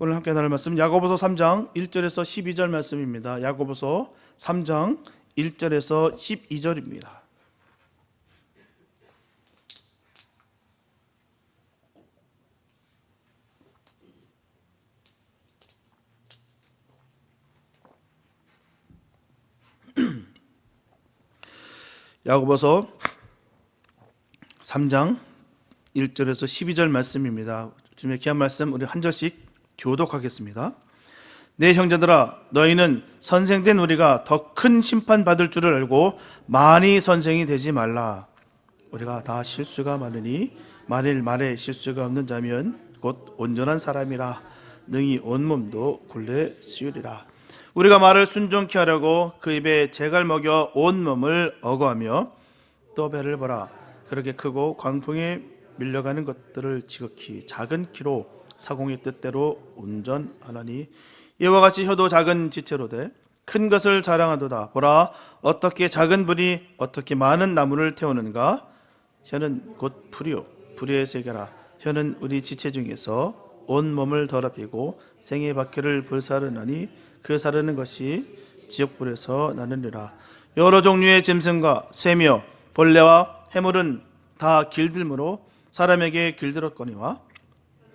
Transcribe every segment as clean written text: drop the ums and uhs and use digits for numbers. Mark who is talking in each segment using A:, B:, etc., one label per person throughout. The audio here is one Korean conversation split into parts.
A: 오늘 함께 나눌 말씀 야고보서 3장 1절에서 12절 말씀입니다. 야고보서 3장 1절에서 12절입니다. 야고보서 3장 1절에서 12절 말씀입니다. 주님의 귀한 말씀 우리 한 절씩 교독하겠습니다. 내 형제들아, 너희는 선생된 우리가 더 큰 심판 받을 줄을 알고 많이 선생이 되지 말라. 우리가 다 실수가 많으니 만일 말에 실수가 없는 자면 곧 온전한 사람이라 능히 온몸도 굴레 씌우리라. 우리가 말을 순종케 하려고 그 입에 재갈 먹여 온몸을 어거하며 또 배를 보라. 그렇게 크고 광풍에 밀려가는 것들을 지극히 작은 키로 사공의 뜻대로 운전하나니 이와 같이 혀도 작은 지체로 돼 큰 것을 자랑하도다. 보라, 어떻게 작은 불이 어떻게 많은 나무를 태우는가. 혀는 곧 불이요 불의 세계라. 혀는 우리 지체 중에서 온 몸을 더럽히고 생의 바퀴를 불사르나니 그 사르는 것이 지옥불에서 나느니라. 여러 종류의 짐승과 새며 벌레와 해물은 다 길들므로 사람에게 길들었거니와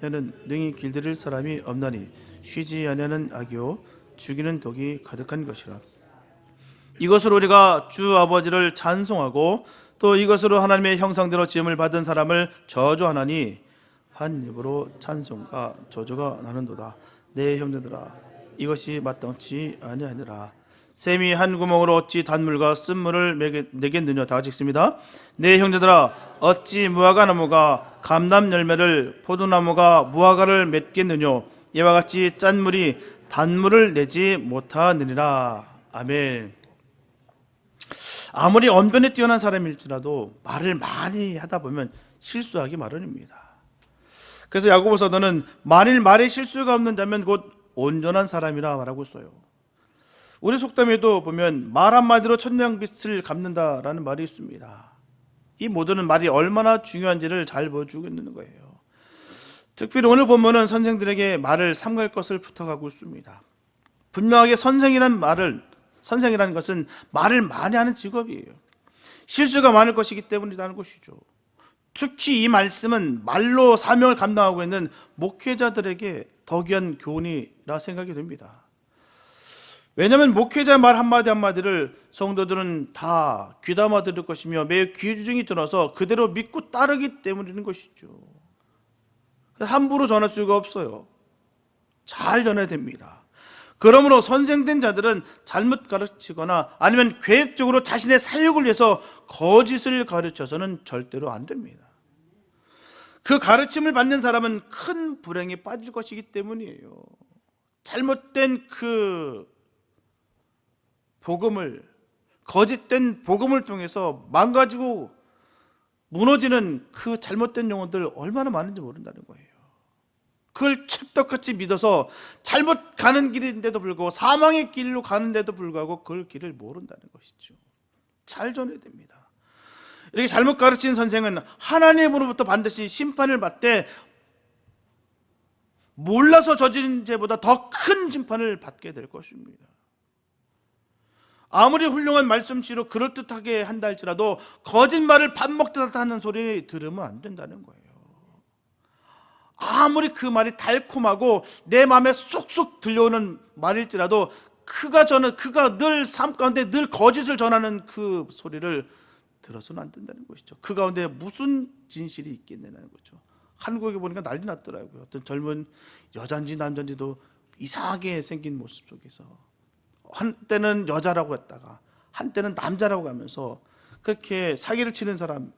A: 혀는 능히 길들일 사람이 없나니 쉬지 아니하는 악이요 죽이는 독이 가득한 것이라. 이것으로 우리가 주 아버지를 찬송하고 또 이것으로 하나님의 형상대로 지음을 받은 사람을 저주하나니 한 입으로 찬송과 저주가 나는도다. 내 형제들아, 이것이 마땅치 아니하니라. 샘이 한 구멍으로 어찌 단물과 쓴물을 내겠느냐. 다 같이 읽습니다. 내 형제들아, 어찌 무화과 나무가 감람 열매를 포도나무가 무화과를 맺겠느냐. 이와 같이 짠 물이 단물을 내지 못하느니라. 아멘. 아무리 언변에 뛰어난 사람일지라도 말을 많이 하다 보면 실수하기 마련입니다. 그래서 야고보서는 만일 말에 실수가 없는 자면 곧 온전한 사람이라 말하고 있어요. 우리 속담에도 보면 말 한마디로 천냥빚을 갚는다라는 말이 있습니다. 이 모두는 말이 얼마나 중요한지를 잘 보여주고 있는 거예요. 특별히 오늘 본문은 선생들에게 말을 삼갈 것을 부탁하고 있습니다. 분명하게 선생이라는 것은 말을 많이 하는 직업이에요. 실수가 많을 것이기 때문이라는 것이죠. 특히 이 말씀은 말로 사명을 감당하고 있는 목회자들에게 더 귀한 교훈이라 생각이 됩니다. 왜냐하면 목회자 말 한마디 한마디를 성도들은 다 귀담아 들을 것이며 매우 귀중히 들어서 그대로 믿고 따르기 때문인 것이죠. 함부로 전할 수가 없어요. 잘 전해야 됩니다. 그러므로 선생된 자들은 잘못 가르치거나 아니면 계획적으로 자신의 사역을 위해서 거짓을 가르쳐서는 절대로 안 됩니다. 그 가르침을 받는 사람은 큰 불행에 빠질 것이기 때문이에요. 잘못된 그 복음을, 거짓된 복음을 통해서 망가지고 무너지는 그 잘못된 영혼들 얼마나 많은지 모른다는 거예요. 그걸 찰떡같이 믿어서 잘못 가는 길인데도 불구하고 사망의 길로 가는데도 불구하고 그 길을 모른다는 것이죠. 잘 전해야 됩니다. 이렇게 잘못 가르친 선생은 하나님으로부터 반드시 심판을 받되 몰라서 저지른 죄보다 더 큰 심판을 받게 될 것입니다. 아무리 훌륭한 말씀씨로 그럴듯하게 한다 할지라도 거짓말을 밥 먹듯 하는 소리 들으면 안 된다는 거예요. 아무리 그 말이 달콤하고 내 마음에 쏙쏙 들려오는 말일지라도 그가 늘 삶 가운데 늘 거짓을 전하는 그 소리를 들어서는 안 된다는 것이죠. 그 가운데 무슨 진실이 있겠냐는 거죠. 한국에 보니까 난리 났더라고요. 어떤 젊은 여잔지 남잔지도 이상하게 생긴 모습 속에서 한때는 여자라고 했다가 한때는 남자라고 하면서 그렇게 사기를 치는 사람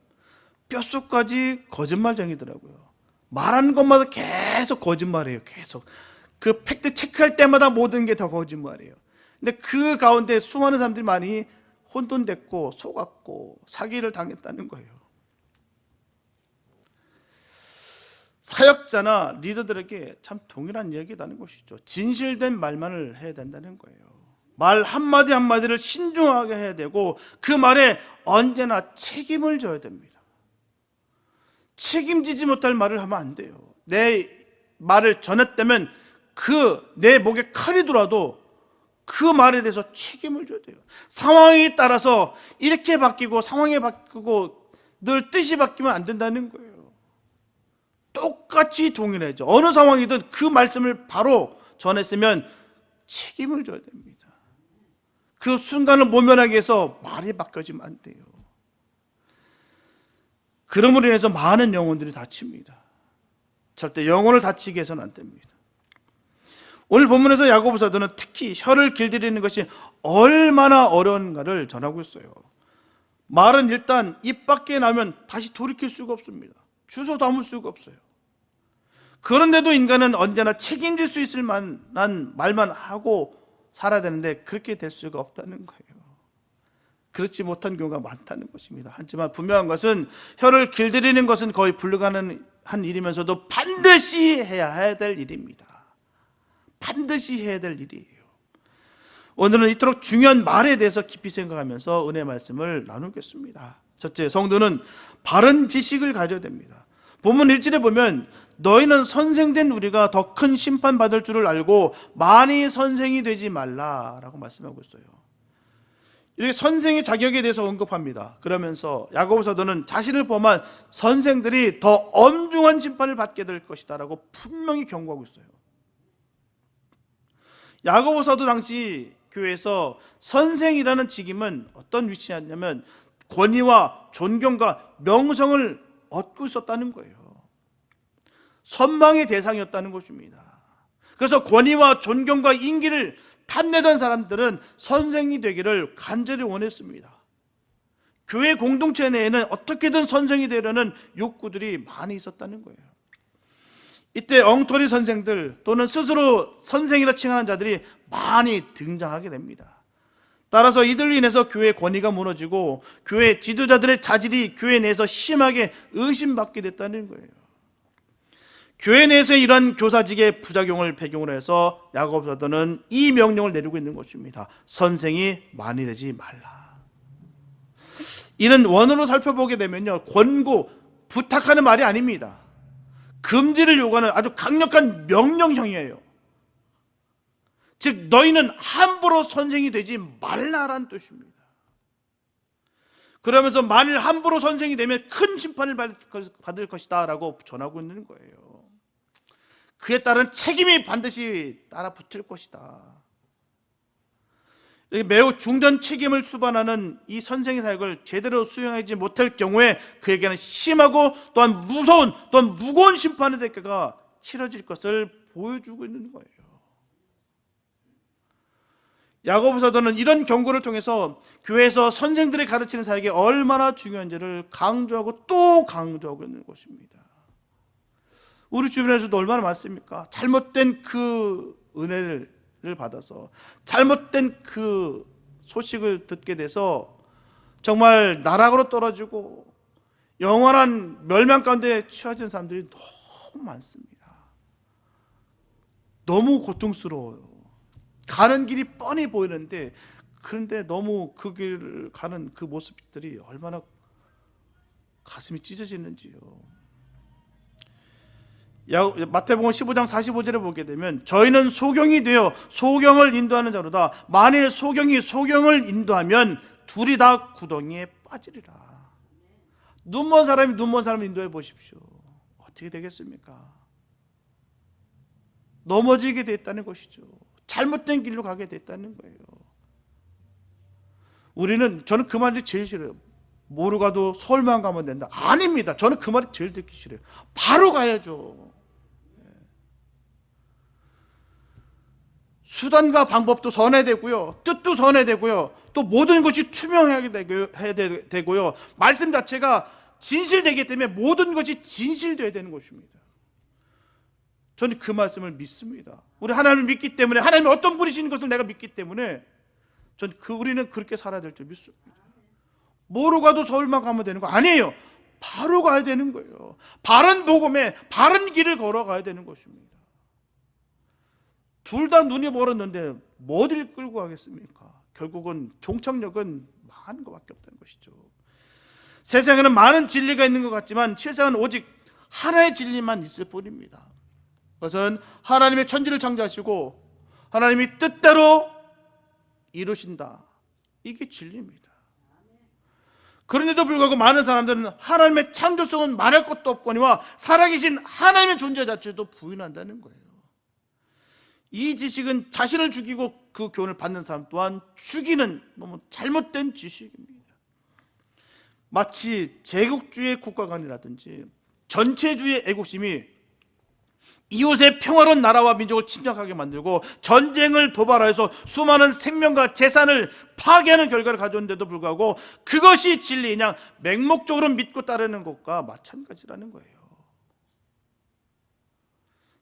A: 뼛속까지 거짓말쟁이더라고요. 말하는 것마다 계속 거짓말이에요. 계속 그 팩트 체크할 때마다 모든 게 다 거짓말이에요. 근데 그 가운데 수많은 사람들이 많이 혼돈됐고 속았고 사기를 당했다는 거예요. 사역자나 리더들에게 참 동일한 이야기라는 것이죠. 진실된 말만을 해야 된다는 거예요. 말 한마디 한마디를 신중하게 해야 되고 그 말에 언제나 책임을 져야 됩니다. 책임지지 못할 말을 하면 안 돼요. 내 말을 전했다면 그 내 목에 칼이 들어와도 그 말에 대해서 책임을 져야 돼요. 상황에 따라서 이렇게 바뀌고 상황이 바뀌고 늘 뜻이 바뀌면 안 된다는 거예요. 똑같이 동일해져. 어느 상황이든 그 말씀을 바로 전했으면 책임을 져야 됩니다. 그 순간을 모면하기 위해서 말이 바뀌어지면 안 돼요. 그러므로 인해서 많은 영혼들이 다칩니다. 절대 영혼을 다치게 해서는 안 됩니다. 오늘 본문에서 야고보 사도는 특히 혀를 길들이는 것이 얼마나 어려운가를 전하고 있어요. 말은 일단 입 밖에 나면 다시 돌이킬 수가 없습니다. 주워 담을 수가 없어요. 그런데도 인간은 언제나 책임질 수 있을 만한 말만 하고 살아야 되는데 그렇게 될 수가 없다는 거예요. 그렇지 못한 경우가 많다는 것입니다. 하지만 분명한 것은 혀를 길들이는 것은 거의 불가능한 일이면서도 반드시 해야 될 일입니다. 반드시 해야 될 일이에요. 오늘은 이토록 중요한 말에 대해서 깊이 생각하면서 은혜 말씀을 나누겠습니다. 첫째, 성도는 바른 지식을 가져야 됩니다. 본문 1절에 보면 너희는 선생된 우리가 더 큰 심판받을 줄을 알고 많이 선생이 되지 말라라고 말씀하고 있어요. 이렇게 선생의 자격에 대해서 언급합니다. 그러면서 야고보 사도는 자신을 포함한 선생들이 더 엄중한 심판을 받게 될 것이다 라고 분명히 경고하고 있어요. 야고보 사도 당시 교회에서 선생이라는 직임은 어떤 위치였냐면 권위와 존경과 명성을 얻고 있었다는 거예요. 선망의 대상이었다는 것입니다. 그래서 권위와 존경과 인기를 탐내던 사람들은 선생이 되기를 간절히 원했습니다. 교회 공동체 내에는 어떻게든 선생이 되려는 욕구들이 많이 있었다는 거예요. 이때 엉터리 선생들 또는 스스로 선생이라 칭하는 자들이 많이 등장하게 됩니다. 따라서 이들로 인해서 교회의 권위가 무너지고 교회 지도자들의 자질이 교회 내에서 심하게 의심받게 됐다는 거예요. 교회 내에서 이러한 교사직의 부작용을 배경으로 해서 야고보 사도는 이 명령을 내리고 있는 것입니다. 선생이 많이 되지 말라. 이는 원어로 살펴보게 되면요, 권고, 부탁하는 말이 아닙니다. 금지를 요구하는 아주 강력한 명령형이에요. 즉 너희는 함부로 선생이 되지 말라라는 뜻입니다. 그러면서 만일 함부로 선생이 되면 큰 심판을 받을 것이다 라고 전하고 있는 거예요. 그에 따른 책임이 반드시 따라 붙을 것이다. 매우 중대한 책임을 수반하는 이 선생의 사역을 제대로 수행하지 못할 경우에 그에게는 심하고 또한 무서운 또한 무거운 심판의 대가가 치러질 것을 보여주고 있는 거예요. 야고보 사도는 이런 경고를 통해서 교회에서 선생들이 가르치는 사역이 얼마나 중요한지를 강조하고 또 강조하고 있는 것입니다. 우리 주변에서도 얼마나 많습니까? 잘못된 그 은혜를 받아서 잘못된 그 소식을 듣게 돼서 정말 나락으로 떨어지고 영원한 멸망 가운데 취해진 사람들이 너무 많습니다. 너무 고통스러워요. 가는 길이 뻔히 보이는데 그런데 너무 그 길을 가는 그 모습들이 얼마나 가슴이 찢어지는지요. 마태복음 15장 45절에 보게 되면 저희는 소경이 되어 소경을 인도하는 자로다. 만일 소경이 소경을 인도하면 둘이 다 구덩이에 빠지리라. 눈먼 사람이 눈먼 사람을 인도해 보십시오. 어떻게 되겠습니까? 넘어지게 됐다는 것이죠. 잘못된 길로 가게 됐다는 거예요. 저는 그 말이 제일 싫어요. 모르고 가도 서울만 가면 된다. 아닙니다. 저는 그 말이 제일 듣기 싫어요. 바로 가야죠. 수단과 방법도 선회되고요, 뜻도 선회되고요, 또 모든 것이 투명하게 되고요, 말씀 자체가 진실되기 때문에 모든 것이 진실되어야 되는 것입니다. 저는 그 말씀을 믿습니다. 우리 하나님을 믿기 때문에, 하나님이 어떤 분이신 것을 내가 믿기 때문에 우리는 그렇게 살아야 될 줄 믿습니다. 모르고 가도 서울만 가면 되는 거 아니에요. 바로 가야 되는 거예요. 바른 복음에 바른 길을 걸어가야 되는 것입니다. 둘 다 눈이 멀었는데 어디를 끌고 가겠습니까? 결국은 종착역은 망하는 것밖에 없다는 것이죠. 세상에는 많은 진리가 있는 것 같지만 실상은 오직 하나의 진리만 있을 뿐입니다. 그것은 하나님의 천지를 창조하시고 하나님이 뜻대로 이루신다. 이게 진리입니다. 그런데도 불구하고 많은 사람들은 하나님의 창조성은 말할 것도 없거니와 살아계신 하나님의 존재 자체도 부인한다는 거예요. 이 지식은 자신을 죽이고 그 교훈을 받는 사람 또한 죽이는 너무 잘못된 지식입니다. 마치 제국주의 국가관이라든지 전체주의 애국심이 이웃의 평화로운 나라와 민족을 침략하게 만들고 전쟁을 도발하여서 수많은 생명과 재산을 파괴하는 결과를 가져온데도 불구하고 그것이 진리이냐 맹목적으로 믿고 따르는 것과 마찬가지라는 거예요.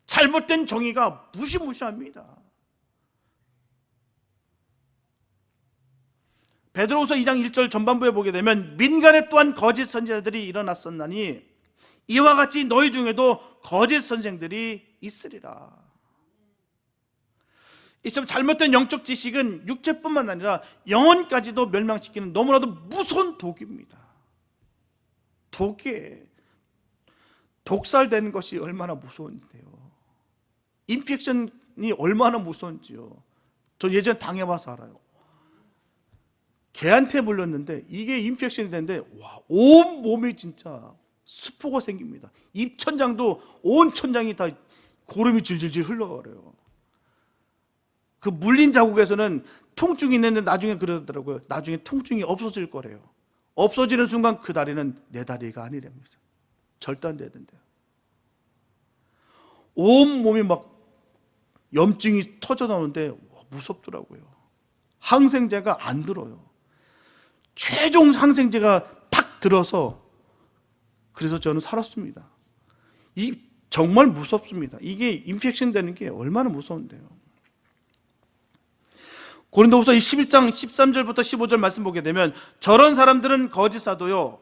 A: 잘못된 정의가 무시무시합니다. 베드로후서 2장 1절 전반부에 보게 되면 민간에 또한 거짓 선지자들이 일어났었나니 이와 같이 너희 중에도 거짓 선생들이 있으리라. 이처럼 잘못된 영적 지식은 육체뿐만 아니라 영혼까지도 멸망시키는 너무나도 무서운 독입니다. 독에 독살되는 것이 얼마나 무서운데요. 인펙션이 얼마나 무서운지요. 저 예전에 당해봐서 알아요. 개한테 물렸는데 이게 인펙션이 되는데 온 몸이 진짜 수포가 생깁니다. 입천장도 온 천장이 다 고름이 질질질 흘러버려요. 그 물린 자국에서는 통증이 있는데 나중에 그러더라고요. 나중에 통증이 없어질 거래요. 없어지는 순간 그 다리는 내 다리가 아니랍니다. 절대 안 되던데요. 온 몸이 막 염증이 터져 나오는데 무섭더라고요. 항생제가 안 들어요. 최종 항생제가 탁 들어서 그래서 저는 살았습니다. 이 정말 무섭습니다. 이게 인펙션 되는 게 얼마나 무서운데요. 고린도후서 11장 13절부터 15절 말씀 보게 되면 저런 사람들은 거짓 사도요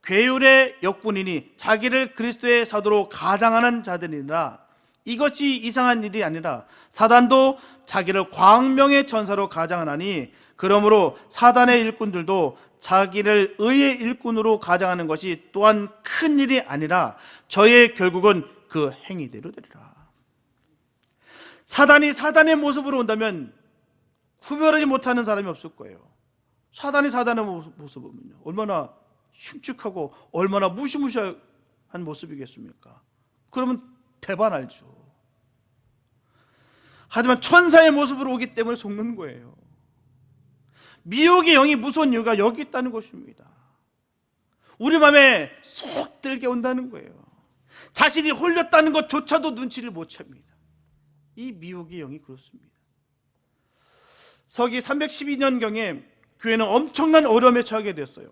A: 괴율의 역군이니 자기를 그리스도의 사도로 가장하는 자들이라. 이것이 이상한 일이 아니라 사단도 자기를 광명의 천사로 가장하나니 그러므로 사단의 일꾼들도 자기를 의의 일꾼으로 가장하는 것이 또한 큰 일이 아니라 저의 결국은 그 행위대로 되리라. 사단이 사단의 모습으로 온다면 구별하지 못하는 사람이 없을 거예요. 사단이 사단의 모습은요 얼마나 흉측하고 얼마나 무시무시한 모습이겠습니까? 그러면 대반 알죠. 하지만 천사의 모습으로 오기 때문에 속는 거예요. 미혹의 영이 무서운 이유가 여기 있다는 것입니다. 우리 마음에 쏙 들게 온다는 거예요. 자신이 홀렸다는 것조차도 눈치를 못 챕니다. 이 미혹의 영이 그렇습니다. 서기 312년경에 교회는 엄청난 어려움에 처하게 됐어요.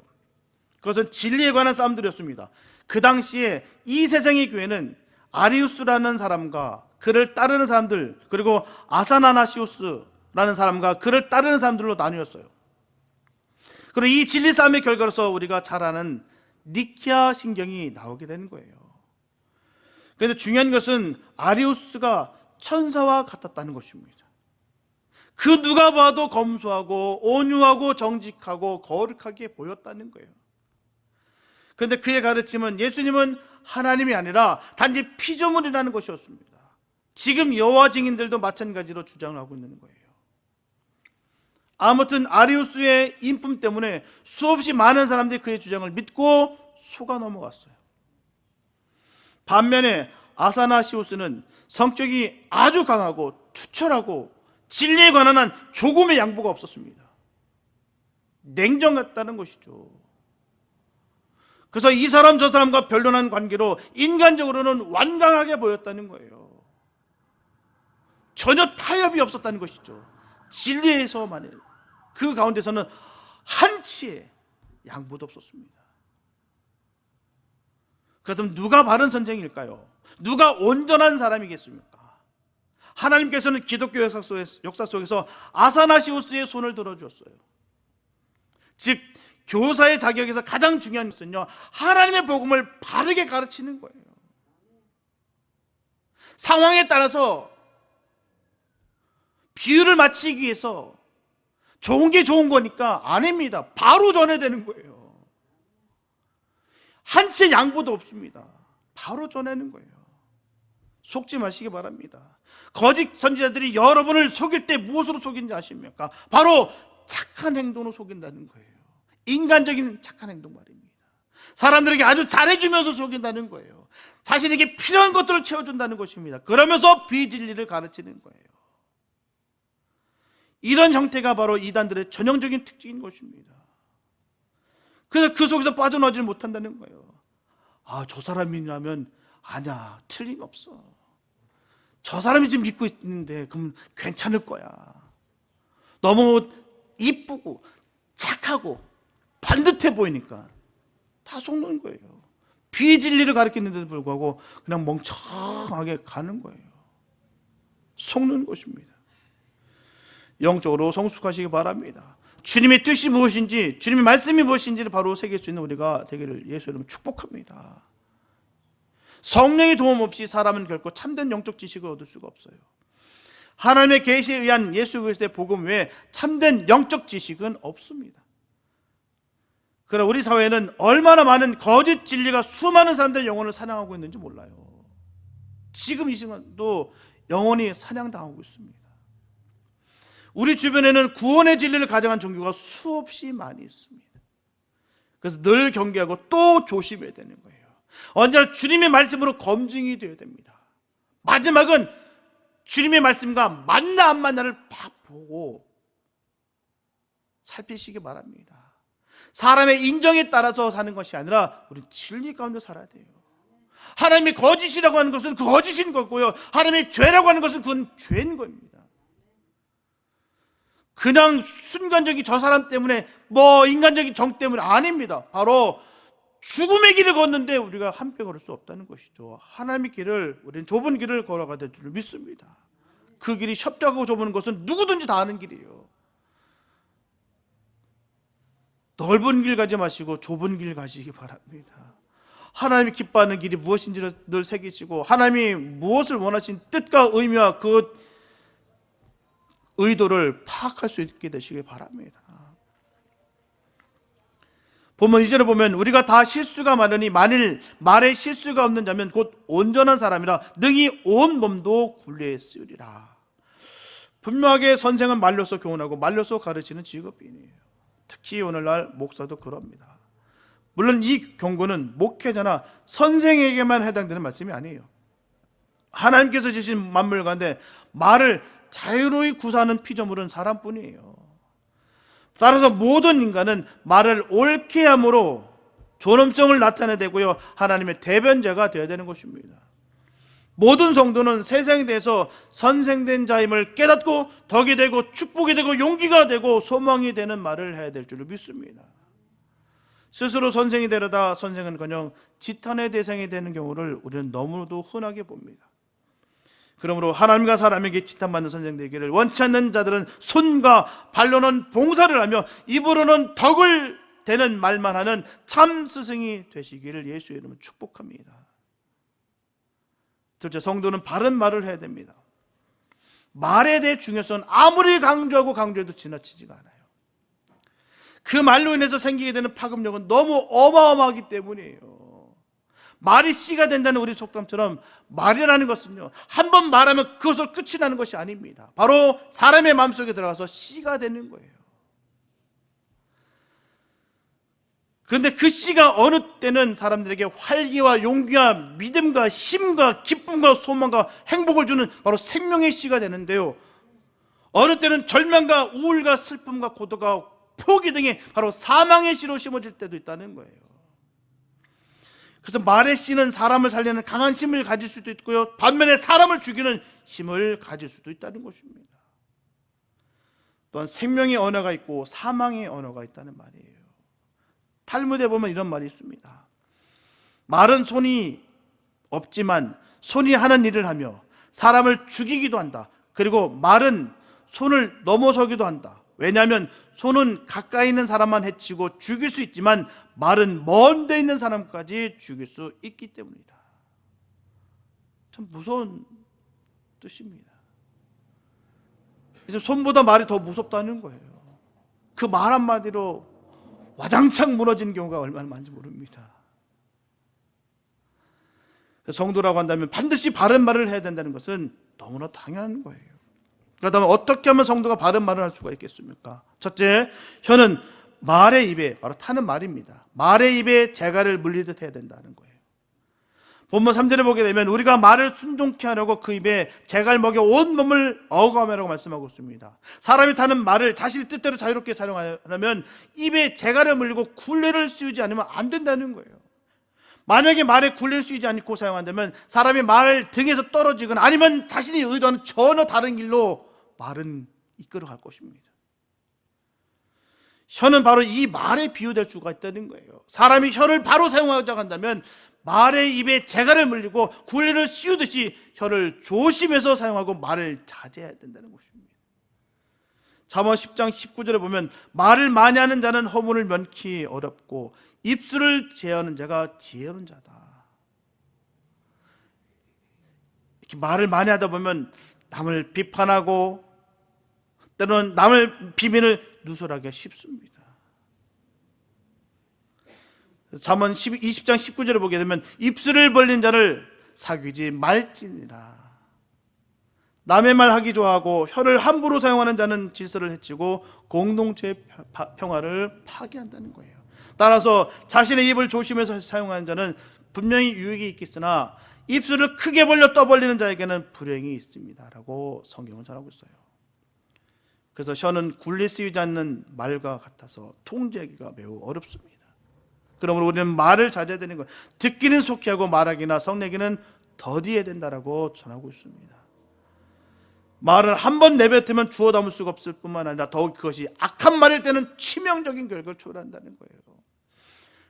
A: 그것은 진리에 관한 싸움들이었습니다. 그 당시에 이 세상의 교회는 아리우스라는 사람과 그를 따르는 사람들, 그리고 아사나나시우스라는 사람과 그를 따르는 사람들로 나뉘었어요. 그리고 이 진리 싸움의 결과로서 우리가 잘 아는 니케아 신경이 나오게 되는 거예요. 그런데 중요한 것은 아리우스가 천사와 같았다는 것입니다. 그 누가 봐도 검소하고 온유하고 정직하고 거룩하게 보였다는 거예요. 그런데 그의 가르침은 예수님은 하나님이 아니라 단지 피조물이라는 것이었습니다. 지금 여호와 증인들도 마찬가지로 주장을 하고 있는 거예요. 아무튼 아리우스의 인품 때문에 수없이 많은 사람들이 그의 주장을 믿고 속아 넘어갔어요. 반면에 아사나시우스는 성격이 아주 강하고 투철하고 진리에 관한 한 조금의 양보가 없었습니다. 냉정했다는 것이죠. 그래서 이 사람 저 사람과 변론한 관계로 인간적으로는 완강하게 보였다는 거예요. 전혀 타협이 없었다는 것이죠. 진리에서만 그 가운데서는 한치의 양보도 없었습니다. 그렇다면 누가 바른 선생일까요? 누가 온전한 사람이겠습니까? 하나님께서는 기독교 역사 속에서 아사나시우스의 손을 들어주었어요. 즉 교사의 자격에서 가장 중요한 것은요 하나님의 복음을 바르게 가르치는 거예요. 상황에 따라서 비유를 맞추기 위해서 좋은 게 좋은 거니까 아닙니다. 바로 전해야 되는 거예요. 한치 양보도 없습니다. 바로 전하는 거예요. 속지 마시기 바랍니다. 거짓 선지자들이 여러분을 속일 때 무엇으로 속인지 아십니까? 바로 착한 행동으로 속인다는 거예요. 인간적인 착한 행동 말입니다. 사람들에게 아주 잘해주면서 속인다는 거예요. 자신에게 필요한 것들을 채워준다는 것입니다. 그러면서 비진리를 가르치는 거예요. 이런 형태가 바로 이단들의 전형적인 특징인 것입니다. 그래서 그 속에서 빠져나오지 못한다는 거예요. 아, 저 사람이라면 아니야, 틀림없어. 저 사람이 지금 믿고 있는데 그럼 괜찮을 거야. 너무 이쁘고 착하고 반듯해 보이니까 다 속는 거예요. 비진리를 가르치는데도 불구하고 그냥 멍청하게 가는 거예요. 속는 것입니다. 영적으로 성숙하시기 바랍니다. 주님의 뜻이 무엇인지, 주님의 말씀이 무엇인지를 바로 새길 수 있는 우리가 되기를 예수 이름으로 축복합니다. 성령의 도움 없이 사람은 결코 참된 영적 지식을 얻을 수가 없어요. 하나님의 계시에 의한 예수 그리스도의 복음 외에 참된 영적 지식은 없습니다. 그러나 우리 사회는 얼마나 많은 거짓 진리가 수많은 사람들의 영혼을 사냥하고 있는지 몰라요. 지금 이 시간도 영혼이 사냥당하고 있습니다. 우리 주변에는 구원의 진리를 가정한 종교가 수없이 많이 있습니다. 그래서 늘 경계하고 또 조심해야 되는 거예요. 언제나 주님의 말씀으로 검증이 되어야 됩니다. 마지막은 주님의 말씀과 맞나 안 맞나를 딱 보고 살피시기 바랍니다. 사람의 인정에 따라서 사는 것이 아니라 우리는 진리 가운데 살아야 돼요. 하나님의 거짓이라고 하는 것은 그 거짓인 거고요, 하나님의 죄라고 하는 것은 그건 죄인 겁니다. 그냥 순간적인 저 사람 때문에 인간적인 정 때문에 아닙니다. 바로 죽음의 길을 걷는데 우리가 함께 걸을 수 없다는 것이죠. 하나님의 길을, 우리는 좁은 길을 걸어가야 될 줄 믿습니다. 그 길이 협착하고 좁은 것은 누구든지 다 아는 길이에요. 넓은 길 가지 마시고 좁은 길 가시기 바랍니다. 하나님이 기뻐하는 길이 무엇인지를 늘 새기시고, 하나님이 무엇을 원하신 뜻과 의미와 그 의도를 파악할 수 있게 되시길 바랍니다. 보면 이전에 보면 우리가 다 실수가 많으니 만일 말에 실수가 없는 자면 곧 온전한 사람이라 능히 온 몸도 굴레쓰리라. 분명하게 선생은 말로써 교훈하고 말로써 가르치는 직업인이에요. 특히 오늘날 목사도 그럽니다. 물론 이 경고는 목회자나 선생에게만 해당되는 말씀이 아니에요. 하나님께서 주신 만물 가운데 말을 자유로이 구사하는 피조물은 사람뿐이에요. 따라서 모든 인간은 말을 옳게 함으로 존엄성을 나타내야 되고요, 하나님의 대변자가 되어야 되는 것입니다. 모든 성도는 세상에 대해서 선생된 자임을 깨닫고 덕이 되고 축복이 되고 용기가 되고 소망이 되는 말을 해야 될 줄 믿습니다. 스스로 선생이 되려다 선생은커녕 지탄의 대상이 되는 경우를 우리는 너무도 흔하게 봅니다. 그러므로 하나님과 사람에게 지탄받는 선생 되기를 원치 않는 자들은 손과 발로는 봉사를 하며 입으로는 덕을 되는 말만 하는 참 스승이 되시기를 예수의 이름으로 축복합니다. 둘째, 성도는 바른 말을 해야 됩니다. 말에 대해 중요성은 아무리 강조하고 강조해도 지나치지가 않아요. 그 말로 인해서 생기게 되는 파급력은 너무 어마어마하기 때문이에요. 말이 씨가 된다는 우리 속담처럼 말이라는 것은요, 한 번 말하면 그것으로 끝이 나는 것이 아닙니다. 바로 사람의 마음속에 들어가서 씨가 되는 거예요. 그런데 그 씨가 어느 때는 사람들에게 활기와 용기와 믿음과 힘과 기쁨과 소망과 행복을 주는 바로 생명의 씨가 되는데요, 어느 때는 절망과 우울과 슬픔과 고독과 포기 등의 바로 사망의 씨로 심어질 때도 있다는 거예요. 그래서 말의 씨는 사람을 살리는 강한 힘을 가질 수도 있고요, 반면에 사람을 죽이는 힘을 가질 수도 있다는 것입니다. 또한 생명의 언어가 있고 사망의 언어가 있다는 말이에요. 탈무드에 보면 이런 말이 있습니다. 말은 손이 없지만 손이 하는 일을 하며 사람을 죽이기도 한다. 그리고 말은 손을 넘어서기도 한다. 왜냐하면 손은 가까이 있는 사람만 해치고 죽일 수 있지만 말은 먼 데 있는 사람까지 죽일 수 있기 때문이다. 참 무서운 뜻입니다. 그래서 손보다 말이 더 무섭다는 거예요. 그 말 한마디로 와장창 무너지는 경우가 얼마나 많은지 모릅니다. 성도라고 한다면 반드시 바른 말을 해야 된다는 것은 너무나 당연한 거예요. 그렇다면 어떻게 하면 성도가 바른 말을 할 수가 있겠습니까? 첫째, 혀는 말의 입에, 바로 타는 말입니다. 말의 입에 재갈을 물리듯 해야 된다는 거예요. 본문 3절에 보게 되면 우리가 말을 순종케 하려고 그 입에 재갈 먹여 온 몸을 어거하며라고 말씀하고 있습니다. 사람이 타는 말을 자신의 뜻대로 자유롭게 사용하려면 입에 재갈을 물리고 굴레를 씌우지 않으면 안 된다는 거예요. 만약에 말에 굴레를 씌우지 않고 사용한다면 사람이 말을 등에서 떨어지거나 아니면 자신이 의도하는 전혀 다른 길로 말은 이끌어갈 것입니다. 혀는 바로 이 말에 비유될 수가 있다는 거예요. 사람이 혀를 바로 사용하자고 한다면 말의 입에 재갈을 물리고 굴레를 씌우듯이 혀를 조심해서 사용하고 말을 자제해야 된다는 것입니다. 잠언 10장 19절에 보면 말을 많이 하는 자는 허물을 면키 어렵고 입술을 제어하는 자가 지혜로운 자다. 이렇게 말을 많이 하다 보면 남을 비판하고 때로는 남의 비밀을 누설하기가 쉽습니다. 잠언 20장 19절을 보게 되면 입술을 벌린 자를 사귀지 말지니라. 남의 말 하기 좋아하고 혀를 함부로 사용하는 자는 질서를 해치고 공동체의 평화를 파괴한다는 거예요. 따라서 자신의 입을 조심해서 사용하는 자는 분명히 유익이 있겠으나 입술을 크게 벌려 떠벌리는 자에게는 불행이 있습니다 라고 성경은 전하고 있어요. 그래서 혀는 굴레 씌우지 않는 말과 같아서 통제하기가 매우 어렵습니다. 그러므로 우리는 말을 자제해야 되는 거예요. 듣기는 속히 하고 말하기나 성내기는 더디해야 된다라고 전하고 있습니다. 말을 한 번 내뱉으면 주워 담을 수가 없을 뿐만 아니라 더욱 그것이 악한 말일 때는 치명적인 결과를 초래한다는 거예요.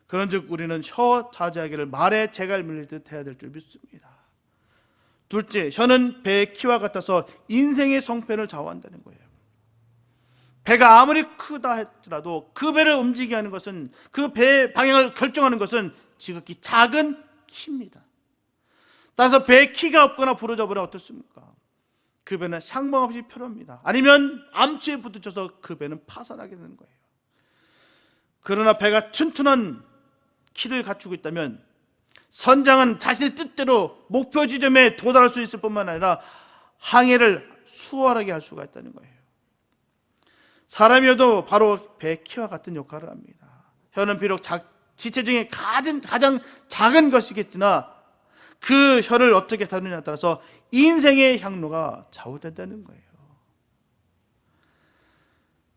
A: 그런즉 우리는 혀 자제하기를 말에 재갈 물리듯 해야 될 줄 믿습니다. 둘째, 혀는 배의 키와 같아서 인생의 성패를 좌우한다는 거예요. 배가 아무리 크다 할지라도 그 배를 움직이게 하는 것은, 그 배의 방향을 결정하는 것은 지극히 작은 키입니다. 따라서 배의 키가 없거나 부러져 버리면 어떻습니까? 그 배는 상방 없이 표류합니다. 아니면 암초에 부딪혀서 그 배는 파산하게 되는 거예요. 그러나 배가 튼튼한 키를 갖추고 있다면 선장은 자신의 뜻대로 목표 지점에 도달할 수 있을 뿐만 아니라 항해를 수월하게 할 수가 있다는 거예요. 사람이어도 바로 배의 키와 같은 역할을 합니다. 혀는 비록 지체 중에 가장 작은 것이겠으나 그 혀를 어떻게 다루느냐에 따라서 인생의 향로가 좌우된다는 거예요.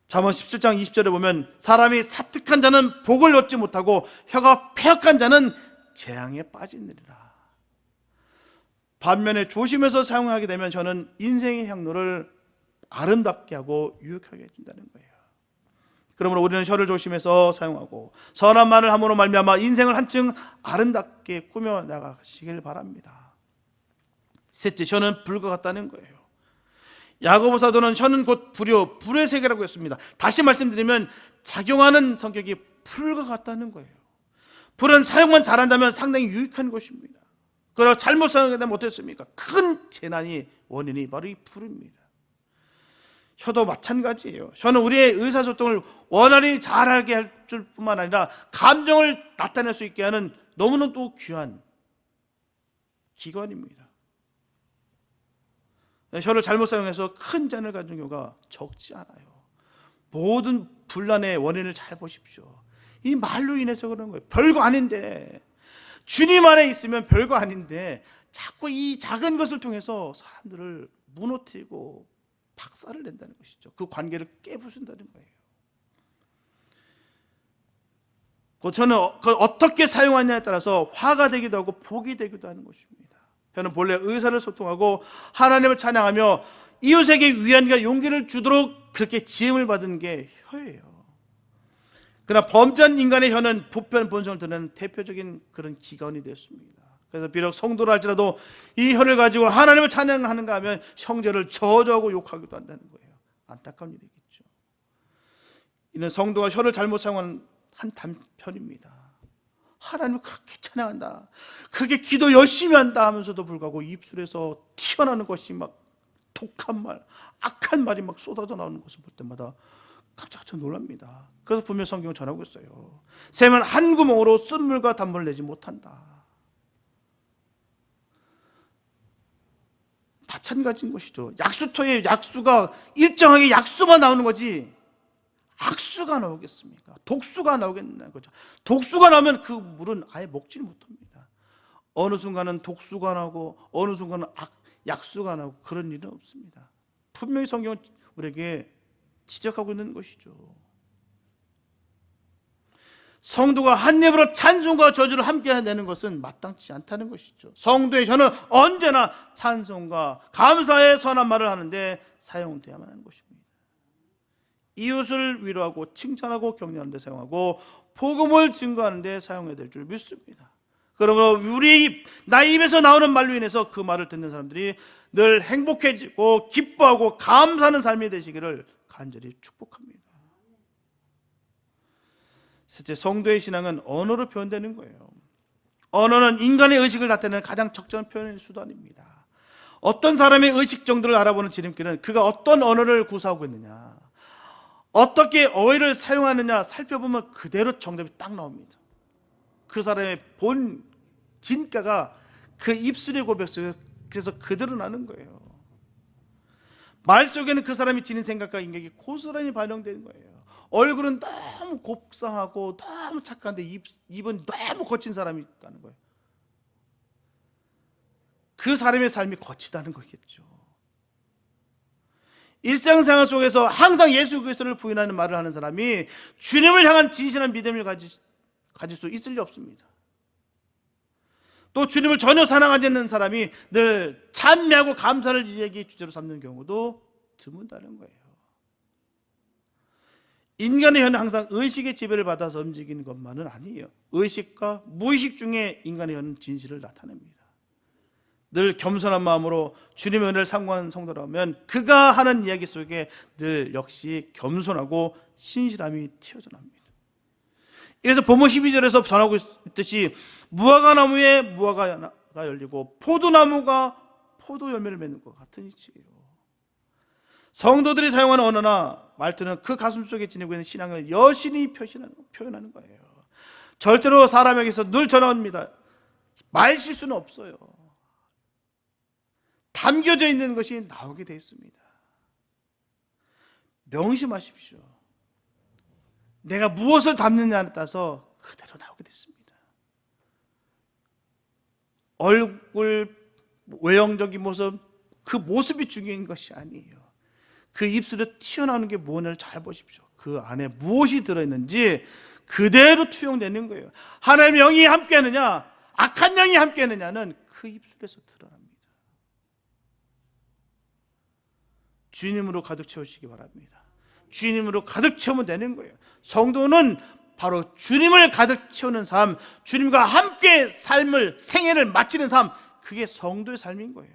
A: 잠언 17장 20절에 보면 사람이 사특한 자는 복을 얻지 못하고 혀가 패역한 자는 재앙에 빠지느니라. 반면에 조심해서 사용하게 되면 저는 인생의 향로를 아름답게 하고 유익하게 해준다는 거예요. 그러므로 우리는 혀를 조심해서 사용하고 선한 말을 함으로 말미암아 인생을 한층 아름답게 꾸며 나가시길 바랍니다. 셋째, 혀는 불과 같다는 거예요. 야고보 사도는 혀는 곧 불의 세계라고 했습니다. 다시 말씀드리면 작용하는 성격이 불과 같다는 거예요. 불은 사용만 잘한다면 상당히 유익한 것입니다. 그러나 잘못 사용하면 어떻습니까? 큰 재난이 원인이 바로 이 불입니다. 혀도 마찬가지예요. 혀는 우리의 의사소통을 원활히 잘하게 할 줄 뿐만 아니라 감정을 나타낼 수 있게 하는 너무나도 귀한 기관입니다. 혀를 잘못 사용해서 큰 재난을 가진 경우가 적지 않아요. 모든 분란의 원인을 잘 보십시오. 이 말로 인해서 그런 거예요. 별거 아닌데, 주님 안에 있으면 별거 아닌데 자꾸 이 작은 것을 통해서 사람들을 무너뜨리고 박살을 낸다는 것이죠. 그 관계를 깨부순다는 거예요. 저는 어떻게 사용하냐에 따라서 화가 되기도 하고 복이 되기도 하는 것입니다. 저는 본래 의사를 소통하고 하나님을 찬양하며 이웃에게 위안과 용기를 주도록 그렇게 지음을 받은 게 혀예요. 그러나 범죄한 인간의 혀는 부패한 본성을 드러내는 대표적인 그런 기관이 되었습니다. 그래서 비록 성도라 할지라도 이 혀를 가지고 하나님을 찬양하는가 하면 형제를 저주하고 욕하기도 한다는 거예요. 안타까운 일이겠죠. 이는 성도가 혀를 잘못 사용하는 한 단편입니다. 하나님을 그렇게 찬양한다, 그렇게 기도 열심히 한다 하면서도 불구하고 입술에서 튀어나오는 것이 막 독한 말, 악한 말이 막 쏟아져 나오는 것을 볼 때마다 깜짝 놀랍니다. 그래서 분명 성경을 전하고 있어요. 샘은 한 구멍으로 쓴물과 단물을 내지 못한다. 마찬가지인 것이죠. 약수터에 약수가 일정하게 약수만 나오는 거지 악수가 나오겠습니까? 독수가 나오겠냐는 거죠. 독수가 나오면 그 물은 아예 먹지를 못합니다. 어느 순간은 독수가 나오고 어느 순간은 약수가 나오고 그런 일은 없습니다. 분명히 성경은 우리에게 지적하고 있는 것이죠. 성도가 한 입으로 찬송과 저주를 함께 내는 것은 마땅치 않다는 것이죠. 성도의 혀는 언제나 찬송과 감사의 선한 말을 하는데 사용되어야만 하는 것입니다. 이웃을 위로하고 칭찬하고 격려하는 데 사용하고 복음을 증거하는 데 사용해야 될 줄 믿습니다. 그러므로 나의 입에서 나오는 말로 인해서 그 말을 듣는 사람들이 늘 행복해지고 기뻐하고 감사하는 삶이 되시기를 간절히 축복합니다. 실제 성도의 신앙은 언어로 표현되는 거예요. 언어는 인간의 의식을 나타내는 가장 적절한 표현의 수단입니다. 어떤 사람의 의식 정도를 알아보는 지름길은 그가 어떤 언어를 구사하고 있느냐, 어떻게 어휘를 사용하느냐 살펴보면 그대로 정답이 딱 나옵니다. 그 사람의 본 진가가 그 입술의 고백 속에서 그대로 나는 거예요. 말 속에는 그 사람이 지닌 생각과 인격이 고스란히 반영되는 거예요. 얼굴은 너무 곱상하고 너무 착한데 입은 너무 거친 사람이 있다는 거예요. 그 사람의 삶이 거치다는 거겠죠. 일상생활 속에서 항상 예수 그리스도를 부인하는 말을 하는 사람이 주님을 향한 진실한 믿음을 가질 수 있을 리 없습니다. 또 주님을 전혀 사랑하지 않는 사람이 늘 찬미하고 감사를 이야기의 주제로 삼는 경우도 드문다는 거예요. 인간의 혀는 항상 의식의 지배를 받아서 움직이는 것만은 아니에요. 의식과 무의식 중에 인간의 혀는 진실을 나타냅니다. 늘 겸손한 마음으로 주님의 은혜를 상고하는 성도라면 그가 하는 이야기 속에 늘 역시 겸손하고 신실함이 튀어나옵니다. 그래서 본문 12절에서 전하고 있듯이 무화과나무에 무화과가 열리고 포도나무가 포도 열매를 맺는 것 같은 이치예요. 성도들이 사용하는 언어나 말투는 그 가슴 속에 지니고 있는 신앙을 여신이 표현하는 거예요. 절대로 사람에게서 늘 전합니다. 말 실수는 없어요. 담겨져 있는 것이 나오게 되어 있습니다. 명심하십시오. 내가 무엇을 담느냐에 따라서 그대로 나오게 됐습니다. 얼굴, 외형적인 모습, 그 모습이 중요한 것이 아니에요. 그 입술에 튀어나오는 게 무엇을 잘 보십시오. 그 안에 무엇이 들어있는지 그대로 투영되는 거예요. 하나님의 영이 함께하느냐 악한 영이 함께하느냐는 그 입술에서 드러납니다. 주님으로 가득 채우시기 바랍니다. 주님으로 가득 채우면 되는 거예요. 성도는 바로 주님을 가득 채우는 삶, 주님과 함께 삶을, 생애를 마치는 삶, 그게 성도의 삶인 거예요.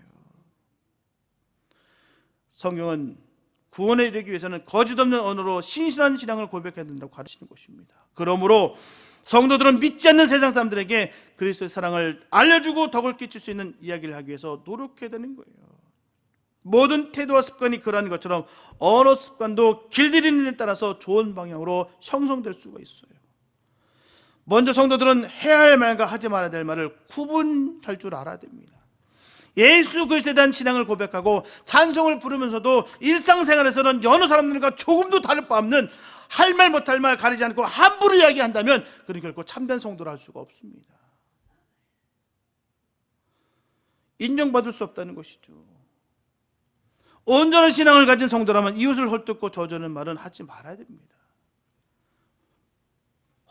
A: 성경은 구원에 이르기 위해서는 거짓 없는 언어로 신실한 신앙을 고백해야 된다고 가르치는 것입니다. 그러므로 성도들은 믿지 않는 세상 사람들에게 그리스도의 사랑을 알려주고 덕을 끼칠 수 있는 이야기를 하기 위해서 노력해야 되는 거예요. 모든 태도와 습관이 그러한 것처럼 언어 습관도 길들이는 데 따라서 좋은 방향으로 형성될 수가 있어요. 먼저 성도들은 해야 할 말과 하지 말아야 될 말을 구분할 줄 알아야 됩니다. 예수 그리스도에 대한 신앙을 고백하고 찬송을 부르면서도 일상생활에서는 여느 사람들과 조금도 다를 바 없는 할 말 못할 말 가리지 않고 함부로 이야기한다면 그는 결코 참된 성도를 할 수가 없습니다. 인정받을 수 없다는 것이죠. 온전한 신앙을 가진 성도라면 이웃을 헐뜯고 저주하는 말은 하지 말아야 됩니다.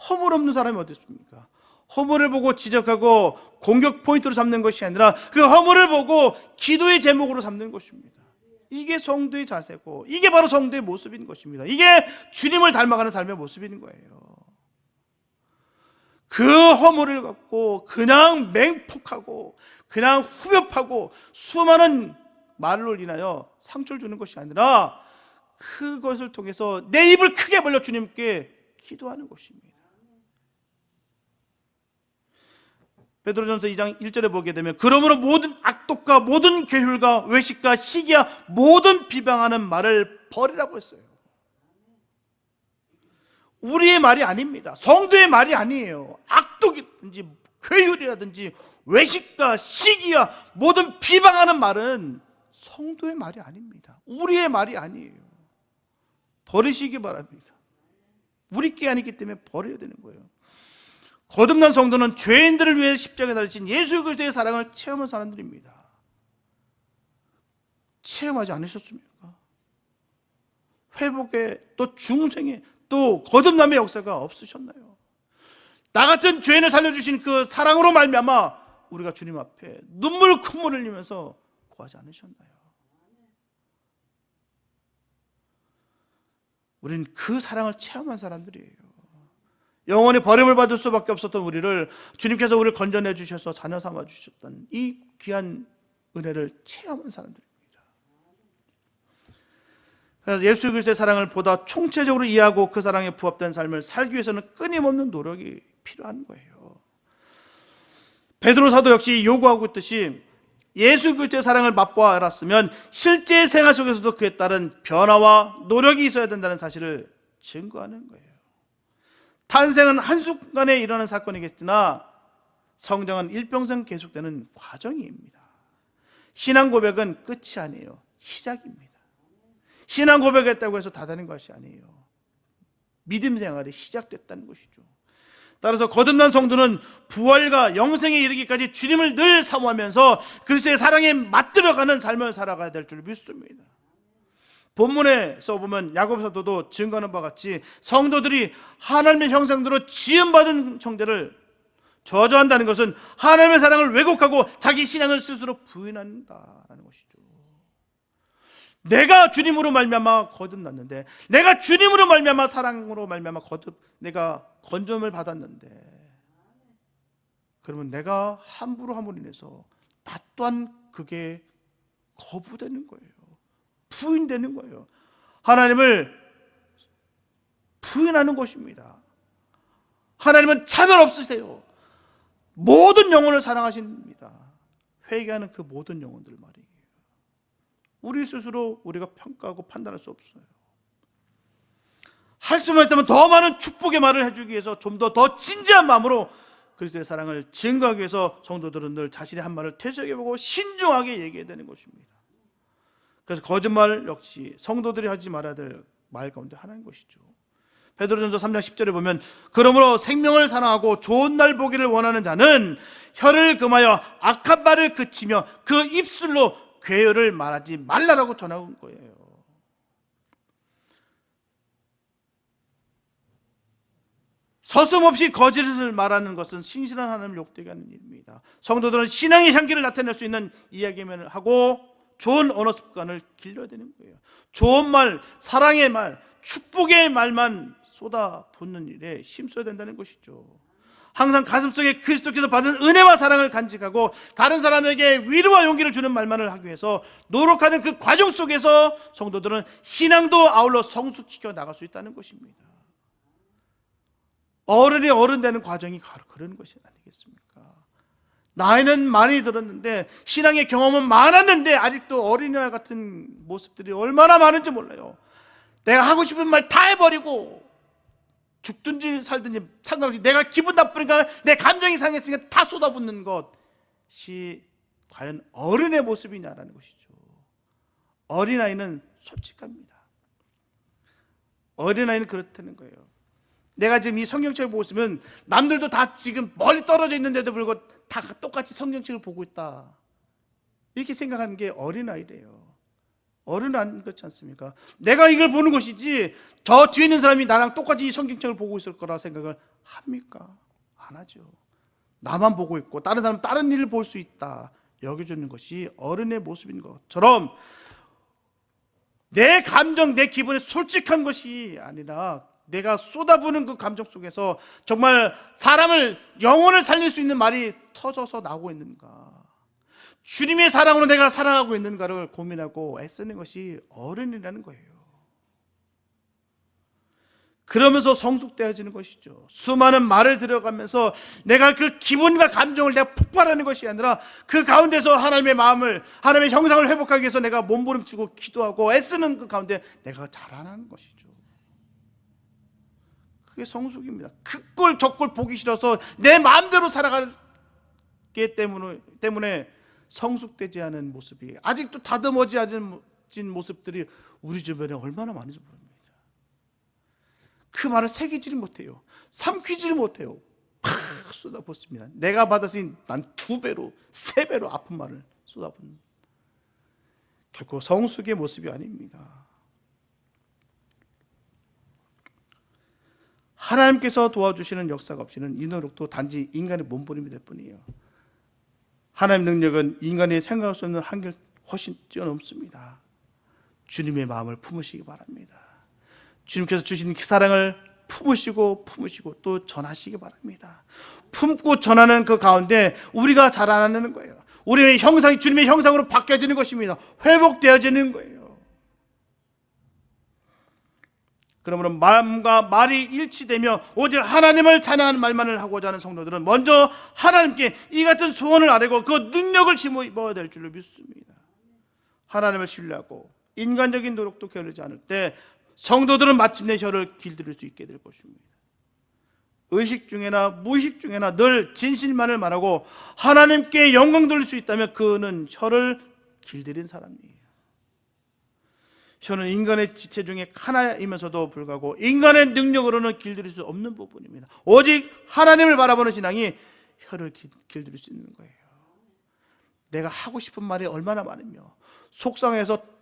A: 허물 없는 사람이 어디 있습니까? 허물을 보고 지적하고 공격 포인트로 삼는 것이 아니라 그 허물을 보고 기도의 제목으로 삼는 것입니다. 이게 성도의 자세고 이게 바로 성도의 모습인 것입니다. 이게 주님을 닮아가는 삶의 모습인 거예요. 그 허물을 갖고 그냥 맹폭하고 그냥 후벼파고 수많은 말로 인하여 상처를 주는 것이 아니라 그것을 통해서 내 입을 크게 벌려 주님께 기도하는 것입니다. 베드로전서 2장 1절에 보게 되면 그러므로 모든 악독과 모든 괴휼과 외식과 시기와 모든 비방하는 말을 버리라고 했어요. 우리의 말이 아닙니다. 성도의 말이 아니에요. 악독이든지 괴휼이라든지 외식과 시기와 모든 비방하는 말은 성도의 말이 아닙니다. 우리의 말이 아니에요. 버리시기 바랍니다. 우리께 아니기 때문에 버려야 되는 거예요. 거듭난 성도는 죄인들을 위해 십자가에 달리신 예수 그리스도의 사랑을 체험한 사람들입니다. 체험하지 않으셨습니까? 회복의 또 중생의 또 거듭남의 역사가 없으셨나요? 나 같은 죄인을 살려주신 그 사랑으로 말미암아 우리가 주님 앞에 눈물 콧물을 흘리면서 구하지 않으셨나요? 우리는 그 사랑을 체험한 사람들이에요. 영원히 버림을 받을 수밖에 없었던 우리를 주님께서 우리를 건져내 주셔서 자녀 삼아 주셨던 이 귀한 은혜를 체험한 사람들입니다. 그래서 예수 그리스도의 사랑을 보다 총체적으로 이해하고 그 사랑에 부합된 삶을 살기 위해서는 끊임없는 노력이 필요한 거예요. 베드로 사도 역시 요구하고 있듯이 예수 그리스도의 사랑을 맛보아 알았으면 실제 생활 속에서도 그에 따른 변화와 노력이 있어야 된다는 사실을 증거하는 거예요. 탄생은 한순간에 일어나는 사건이겠으나 성장은 일평생 계속되는 과정입니다. 신앙 고백은 끝이 아니에요. 시작입니다. 신앙 고백했다고 해서 다 되는 것이 아니에요. 믿음 생활이 시작됐다는 것이죠. 따라서 거듭난 성도는 부활과 영생에 이르기까지 주님을 늘 사모하면서 그리스도의 사랑에 맞들어가는 삶을 살아가야 될 줄 믿습니다. 본문에서 보면 야고보 사도도 증거하는 바와 같이 성도들이 하나님의 형상대로 지음받은 형제를 저주한다는 것은 하나님의 사랑을 왜곡하고 자기 신앙을 스스로 부인한다는 것이죠. 내가 주님으로 말미암아 거듭났는데, 내가 주님으로 말미암아 사랑으로 말미암아 내가 건져을 받았는데, 그러면 내가 함부로 함으로 인해서 나 또한 그게 거부되는 거예요. 부인되는 거예요. 하나님을 부인하는 것입니다. 하나님은 차별 없으세요. 모든 영혼을 사랑하십니다. 회개하는 그 모든 영혼들 말이에요. 우리 스스로 우리가 평가하고 판단할 수 없어요. 할 수만 있다면 더 많은 축복의 말을 해주기 위해서 좀 더 진지한 마음으로 그리스도의 사랑을 증거하기 위해서 성도들은 늘 자신의 한 말을 되새겨보고 신중하게 얘기해야 되는 것입니다. 그래서 거짓말 역시 성도들이 하지 말아야 될 말 가운데 하나인 것이죠. 베드로전서 3장 10절에 보면 그러므로 생명을 사랑하고 좋은 날 보기를 원하는 자는 혀를 금하여 악한 말을 그치며 그 입술로 괴열을 말하지 말라라고 전하는 거예요. 서슴없이 거짓을 말하는 것은 신실한 하나님을 욕되게 하는 일입니다. 성도들은 신앙의 향기를 나타낼 수 있는 이야기를 하고 좋은 언어 습관을 길러야 되는 거예요. 좋은 말, 사랑의 말, 축복의 말만 쏟아붓는 일에 힘써야 된다는 것이죠. 항상 가슴속에 그리스도께서 받은 은혜와 사랑을 간직하고 다른 사람에게 위로와 용기를 주는 말만을 하기 위해서 노력하는 그 과정 속에서 성도들은 신앙도 아울러 성숙시켜 나갈 수 있다는 것입니다. 어른이 어른 되는 과정이 그런 것이 아니겠습니까? 나이는 많이 들었는데 신앙의 경험은 많았는데 아직도 어린이와 같은 모습들이 얼마나 많은지 몰라요. 내가 하고 싶은 말 다 해버리고 죽든지 살든지 상관없이 내가 기분 나쁘니까 내 감정이 상했으니까 다 쏟아붓는 것이 과연 어른의 모습이냐라는 것이죠. 어린아이는 솔직합니다. 어린아이는 그렇다는 거예요. 내가 지금 이 성경책을 보고 있으면 남들도 다 지금 멀리 떨어져 있는데도 불구하고 다 똑같이 성경책을 보고 있다, 이렇게 생각하는 게 어린아이래요. 어른은 그렇지 않습니까? 내가 이걸 보는 것이지 저 뒤에 있는 사람이 나랑 똑같이 이 성경책을 보고 있을 거라 생각을 합니까? 안 하죠. 나만 보고 있고 다른 사람은 다른 일을 볼 수 있다 여겨주는 것이 어른의 모습인 것처럼 내 감정, 내 기분에 솔직한 것이 아니라 내가 쏟아부는 그 감정 속에서 정말 사람을, 영혼을 살릴 수 있는 말이 터져서 나오고 있는가, 주님의 사랑으로 내가 살아가고 있는가를 고민하고 애쓰는 것이 어른이라는 거예요. 그러면서 성숙되어지는 것이죠. 수많은 말을 들어가면서 내가 그 기분과 감정을 내가 폭발하는 것이 아니라 그 가운데서 하나님의 마음을, 하나님의 형상을 회복하기 위해서 내가 몸부림치고 기도하고 애쓰는 그 가운데 내가 자라나는 것이죠. 그게 성숙입니다. 그 꼴 저 꼴 보기 싫어서 내 마음대로 살아가기 때문에 성숙되지 않은 모습이, 아직도 다듬어지 않은 모습들이 우리 주변에 얼마나 많은지 모릅니다. 그 말을 새기지를 못해요. 삼키지를 못해요. 팍 쏟아붓습니다. 내가 받았으니 난 2배로 3배로 아픈 말을 쏟아붓는, 결코 성숙의 모습이 아닙니다. 하나님께서 도와주시는 역사가 없이는 이 노력도 단지 인간의 몸부림이 될 뿐이에요. 하나님 능력은 인간이 생각할 수 없는 한결 훨씬 뛰어넘습니다. 주님의 마음을 품으시기 바랍니다. 주님께서 주신 그 사랑을 품으시고 또 전하시기 바랍니다. 품고 전하는 그 가운데 우리가 자라나는 거예요. 우리의 형상이 주님의 형상으로 바뀌어지는 것입니다. 회복되어지는 거예요. 그러므로 마음과 말이 일치되며 오직 하나님을 찬양하는 말만을 하고자 하는 성도들은 먼저 하나님께 이 같은 소원을 아뢰고 그 능력을 짊어야 될 줄로 믿습니다. 하나님을 신뢰하고 인간적인 노력도 게으르지 않을 때 성도들은 마침내 혀를 길들일 수 있게 될 것입니다. 의식 중에나 무의식 중에나 늘 진실만을 말하고 하나님께 영광 돌릴 수 있다면 그는 혀를 길들인 사람이에요. 혀는 인간의 지체 중에 하나이면서도 불구하고 인간의 능력으로는 길들일 수 없는 부분입니다. 오직 하나님을 바라보는 신앙이 혀를 길들일 수 있는 거예요. 내가 하고 싶은 말이 얼마나 많으며 속상해서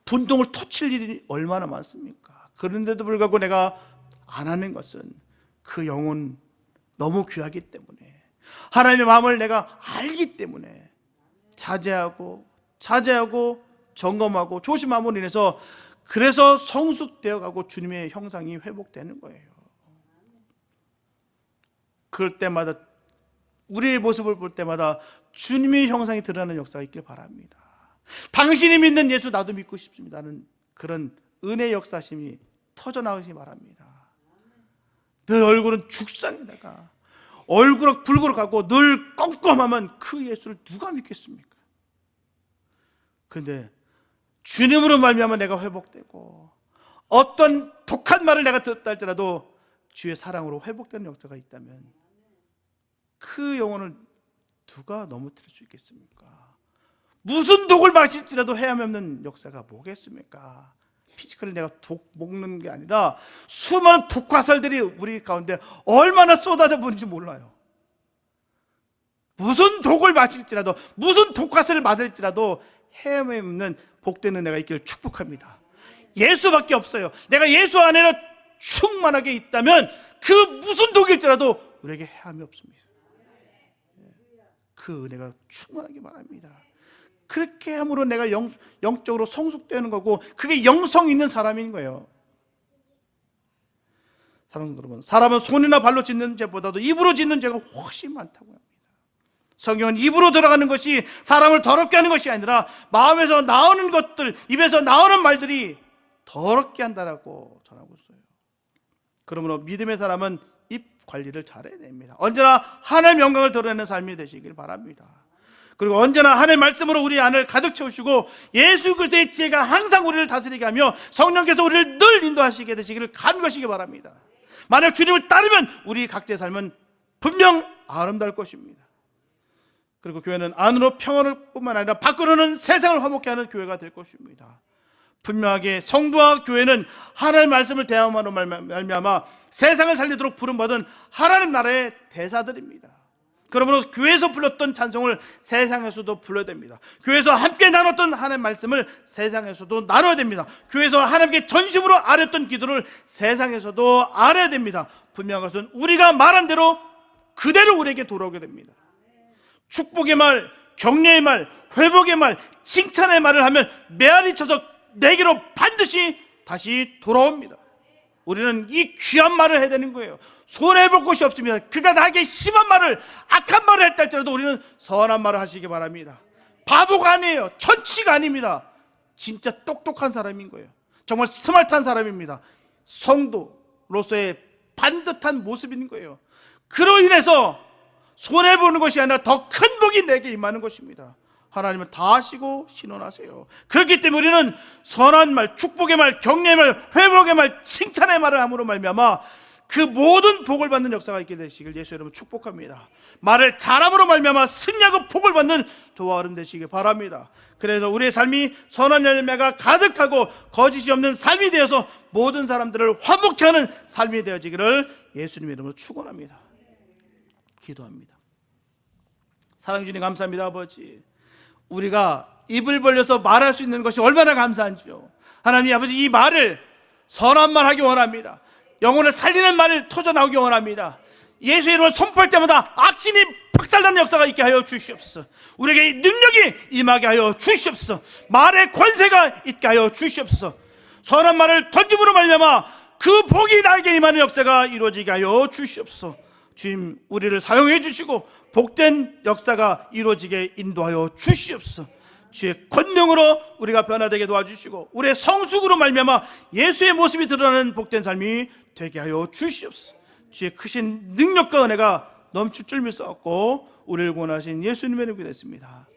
A: 분통을 터칠 일이 얼마나 많습니까? 그런데도 불구하고 내가 안 하는 것은 그 영혼 너무 귀하기 때문에, 하나님의 마음을 내가 알기 때문에 자제하고 점검하고 조심함으로 인해서 그래서 성숙되어 가고 주님의 형상이 회복되는 거예요. 그럴 때마다 우리의 모습을 볼 때마다 주님의 형상이 드러나는 역사가 있길 바랍니다. 당신이 믿는 예수 나도 믿고 싶습니다는 그런 은혜의 역사심이 터져나가시기 바랍니다. 늘 얼굴은 죽상에다가 얼굴은 붉어가고 늘 껌껌하면 그 예수를 누가 믿겠습니까? 그런데 주님으로 말미암아 내가 회복되고 어떤 독한 말을 내가 듣다 할지라도 주의 사랑으로 회복되는 역사가 있다면 그 영혼을 누가 넘어뜨릴 수 있겠습니까? 무슨 독을 마실지라도 헤아림 없는 역사가 뭐겠습니까? 피지컬리 내가 독 먹는 게 아니라 수많은 독화살들이 우리 가운데 얼마나 쏟아져 버리는지 몰라요. 무슨 독을 마실지라도 무슨 독화살을 맞을지라도 헤아림 없는 복되는 내가 있기를 축복합니다. 예수밖에 없어요. 내가 예수 안에는 충만하게 있다면 그 무슨 독일지라도 우리에게 헤아림이 없습니다. 그 은혜가 충만하게 바랍니다. 그렇게 함으로 내가 영적으로 성숙되는 거고 그게 영성 있는 사람인 거예요. 사랑하는 여러분, 사람은 손이나 발로 짓는 죄보다도 입으로 짓는 죄가 훨씬 많다고 합니다. 성경은 입으로 들어가는 것이 사람을 더럽게 하는 것이 아니라 마음에서 나오는 것들, 입에서 나오는 말들이 더럽게 한다라고 전하고 있어요. 그러므로 믿음의 사람은 입 관리를 잘해야 됩니다. 언제나 하나님의 영광을 드러내는 삶이 되시길 바랍니다. 그리고 언제나 하나님의 말씀으로 우리 안을 가득 채우시고 예수 그리스도의 지혜가 항상 우리를 다스리게 하며 성령께서 우리를 늘 인도하시게 되시기를 간구하시기 바랍니다. 만약 주님을 따르면 우리 각자의 삶은 분명 아름다울 것입니다. 그리고 교회는 안으로 평화를 뿐만 아니라 밖으로는 세상을 화목케 하는 교회가 될 것입니다. 분명하게 성도와 교회는 하나님의 말씀을 대함으로 말미암아 세상을 살리도록 부름받은 하나님 나라의 대사들입니다. 그러므로 교회에서 불렀던 찬송을 세상에서도 불러야 됩니다. 교회에서 함께 나눴던 하나님의 말씀을 세상에서도 나눠야 됩니다. 교회에서 하나님께 전심으로 아뢰었던 기도를 세상에서도 아뢰야 됩니다. 분명한 것은 우리가 말한 대로 그대로 우리에게 돌아오게 됩니다. 축복의 말, 격려의 말, 회복의 말, 칭찬의 말을 하면 메아리 쳐서 내게로 반드시 다시 돌아옵니다. 우리는 이 귀한 말을 해야 되는 거예요. 손해볼 곳이 없습니다. 그가 나에게 심한 말을, 악한 말을 했다 할지라도 우리는 선한 말을 하시기 바랍니다. 바보가 아니에요. 천치가 아닙니다. 진짜 똑똑한 사람인 거예요. 정말 스마트한 사람입니다. 성도로서의 반듯한 모습인 거예요. 그로 인해서 손해보는 것이 아니라 더 큰 복이 내게 임하는 것입니다. 하나님은 다 하시고 신원하세요. 그렇기 때문에 우리는 선한 말, 축복의 말, 격려의 말, 회복의 말, 칭찬의 말을 함으로 말미암아 그 모든 복을 받는 역사가 있게 되시길 예수 여러분 축복합니다. 말을 잘함으로 말미암아 승리하고 복을 받는 저와 여러분 되시길 바랍니다. 그래서 우리의 삶이 선한 열매가 가득하고 거짓이 없는 삶이 되어서 모든 사람들을 화목케 하는 삶이 되어지기를 예수님의 이름으로 축원합니다. 기도합니다. 사랑해 주님 감사합니다. 아버지, 우리가 입을 벌려서 말할 수 있는 것이 얼마나 감사한지요. 하나님 아버지, 이 말을 선한 말 하기 원합니다. 영혼을 살리는 말을 터져나오기 원합니다. 예수의 이름을 선포할 때마다 악신이 박살나는 역사가 있게 하여 주시옵소서. 우리에게 능력이 임하게 하여 주시옵소서. 말의 권세가 있게 하여 주시옵소서. 선한 말을 던짐으로 말미암아 그 복이 나에게 임하는 역사가 이루어지게 하여 주시옵소서. 주님, 우리를 사용해 주시고 복된 역사가 이루어지게 인도하여 주시옵소서. 주의 권능으로 우리가 변화되게 도와주시고 우리의 성숙으로 말미암아 예수의 모습이 드러나는 복된 삶이 되게 하여 주시옵소서. 주의 크신 능력과 은혜가 넘칠 줄 믿사옵고 우리를 구원하신 예수님의 이름으로 기도했습니다.